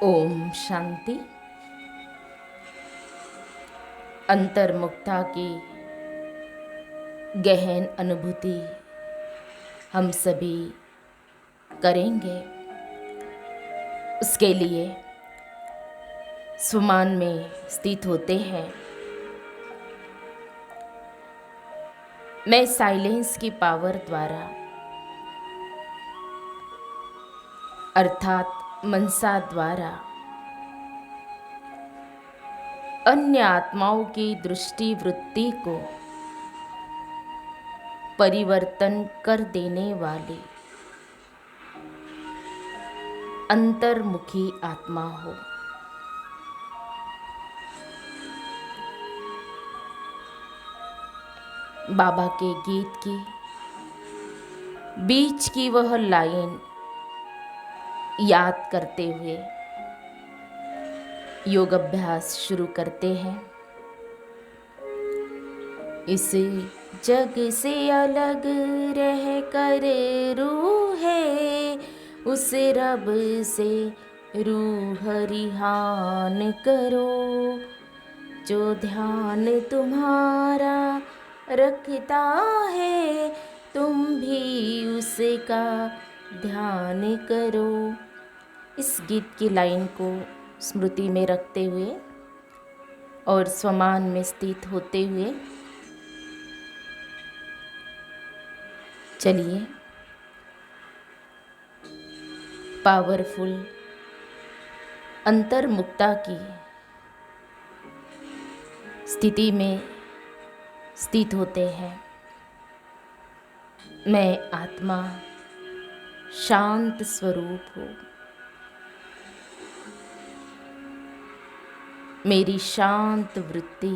ओम शांति। अंतर्मुक्ता की गहन अनुभूति हम सभी करेंगे। उसके लिए स्वमान में स्थित होते हैं। मैं साइलेंस की पावर द्वारा अर्थात मनसा द्वारा अन्य आत्माओं की दृष्टि वृत्ति को परिवर्तन कर देने वाली अंतर्मुखी आत्मा हो। बाबा के गीत की बीच की वह लाइन याद करते हुए योग अभ्यास शुरू करते हैं। इस जग से अलग रह कर रूह है, उस रब से रूह रिहान करो। जो ध्यान तुम्हारा रखता है, तुम भी उसका ध्यान करो। इस गीत की लाइन को स्मृति में रखते हुए और स्वमान में स्थित होते हुए चलिए पावरफुल अंतर्मुक्ता की स्थिति में स्थित होते हैं। मैं आत्मा शांत स्वरूप हूँ। मेरी शांत वृत्ति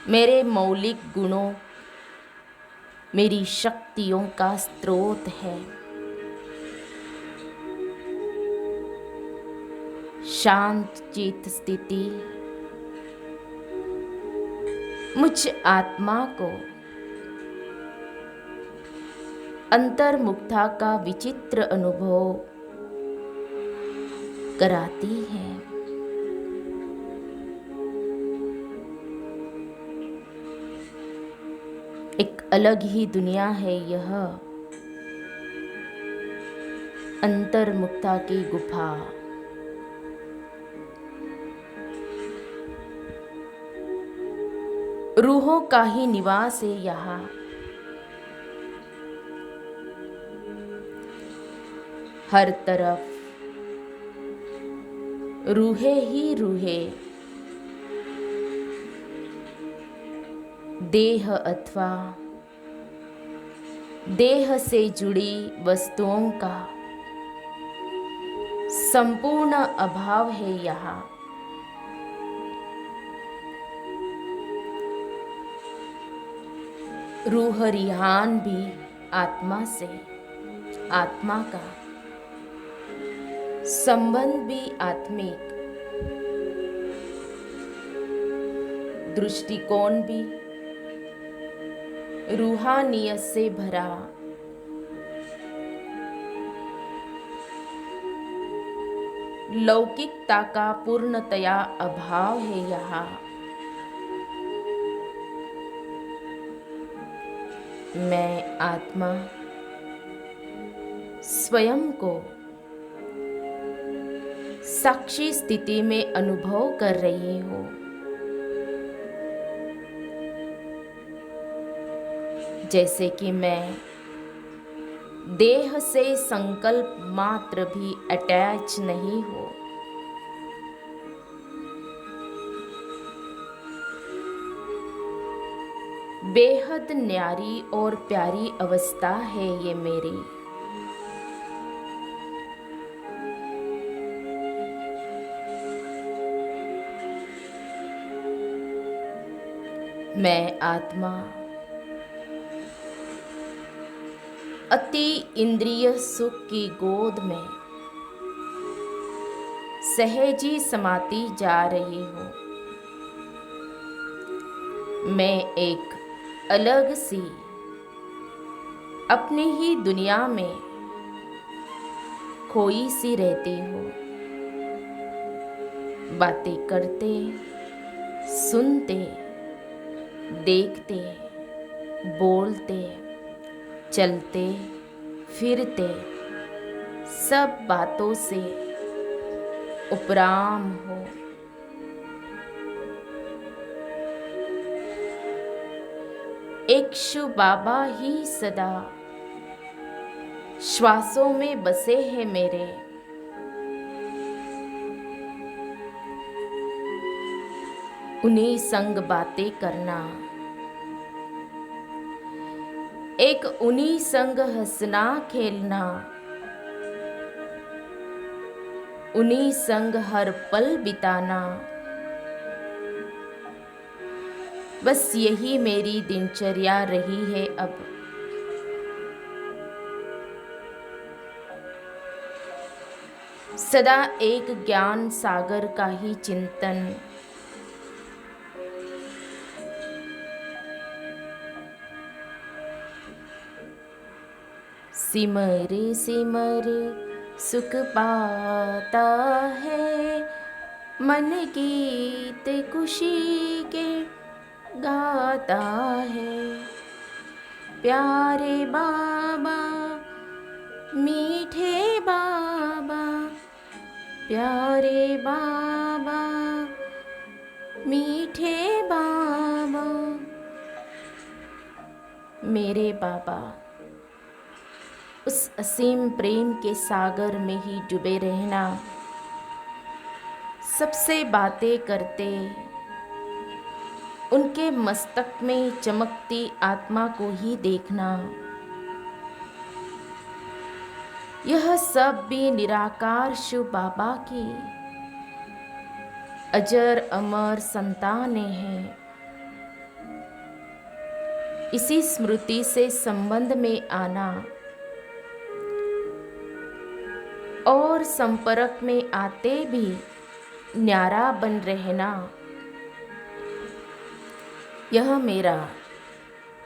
मेरे मौलिक गुणों, मेरी शक्तियों का स्रोत है। शांत चित्त स्थिति मुझ आत्मा को अंतर्मुक्ता का विचित्र अनुभव कराती है। एक अलग ही दुनिया है यह अंतर्मुक्ता की गुफा। रूहों का ही निवास है यहाँ। हर तरफ रूहे ही रूहे, देह अथवा देह से जुड़ी वस्तुओं का संपूर्ण अभाव है यहाँ। रूह रिहान भी आत्मा से, आत्मा का संबंध भी आत्मिक दृष्टिकोण भी रूहानियत से भरा। लौकिकता का पूर्णतया अभाव है यहाँ। मैं आत्मा स्वयं को साक्षी स्थिति में अनुभव कर रही हूँ। जैसे कि मैं देह से संकल्प मात्र भी अटैच नहीं हूँ। बेहद न्यारी और प्यारी अवस्था है ये मेरी। मैं आत्मा अति इंद्रिय सुख की गोद में सहजी समाती जा रही हूँ। मैं एक अलग सी अपनी ही दुनिया में खोई सी रहती हूँ। बातें करते, सुनते, देखते, बोलते, चलते, फिरते, सब बातों से उपराम हो। इक्षु बाबा ही सदा श्वासों में बसे हैं मेरे। उन्हीं संग बातें करना, एक उन्हीं संग हंसना खेलना, उन्हीं संग हर पल बिताना, बस यही मेरी दिनचर्या रही है अब। सदा एक ज्ञान सागर का ही चिंतन, सिमर सिमर सुख पाता है, मन गीत खुशी के गाता है। प्यारे बाबा, मीठे बाबा, प्यारे बाबा, मीठे बाबा, मेरे बाबा। उस असीम प्रेम के सागर में ही डूबे रहना, सबसे बातें करते, उनके मस्तक में चमकती आत्मा को ही देखना, यह सब भी निराकार शिव बाबा की अजर अमर संतानें हैं। इसी स्मृति से संबंध में आना और संपर्क में आते भी न्यारा बन रहना, यह मेरा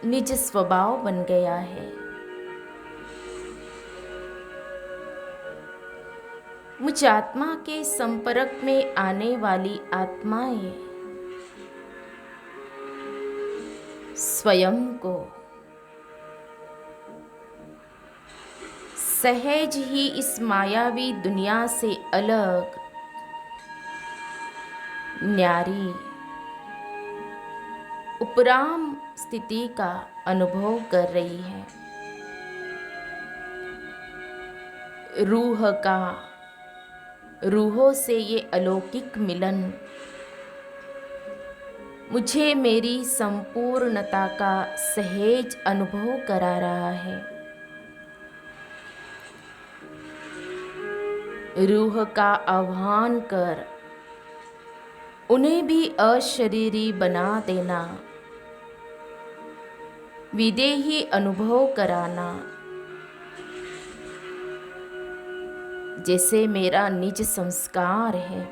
निज स्वभाव बन गया है। मुझ आत्मा के संपर्क में आने वाली आत्माएं स्वयं को सहज ही इस मायावी दुनिया से अलग, न्यारी, उपराम स्थिति का अनुभव कर रही है। रूह का रूहों से ये अलौकिक मिलन मुझे मेरी संपूर्णता का सहज अनुभव करा रहा है। रूह का आह्वान कर उन्हें भी अशरीरी बना देना, विदेही अनुभव कराना, जैसे मेरा निज संस्कार है।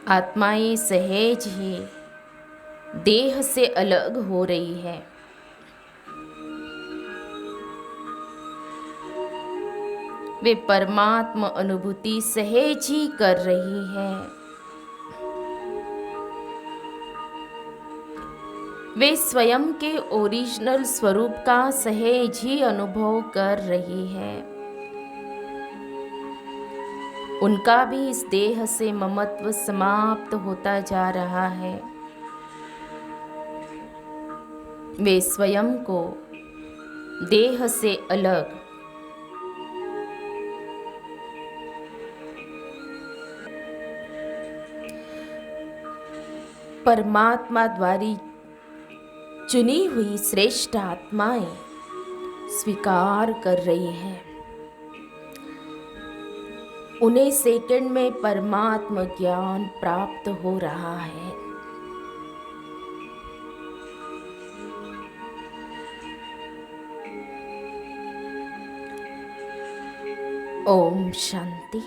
आत्माएं सहज ही देह से अलग हो रही है। वे परमात्मा अनुभूति सहज ही कर रही है। वे स्वयं के ओरिजिनल स्वरूप का सहज ही अनुभव कर रही है। उनका भी इस देह से ममत्व समाप्त होता जा रहा है। वे स्वयं को देह से अलग परमात्मा द्वारा चुनी हुई श्रेष्ठ आत्माएं स्वीकार कर रही हैं। उन्हें सेकंड में परमात्मा ज्ञान प्राप्त हो रहा है। ओम शांति।